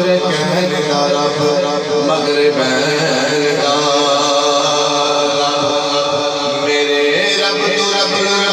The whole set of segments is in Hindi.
मशरक़ दा रब मगरिब दा मेरे रब तू रब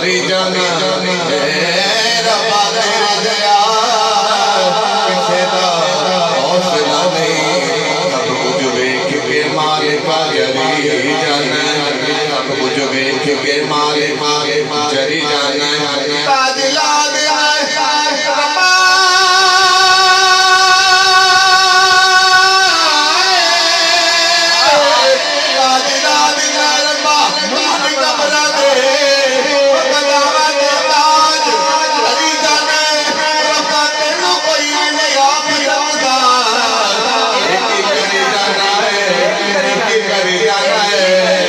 भरी जाना रब्बा दे दया किसे दा हौसला नहीं सब कुछ वेख के मालिका जरी जाना सब कुछ वेख के मालिका जरी जाना ताज ला देना रब्बा करी जाना है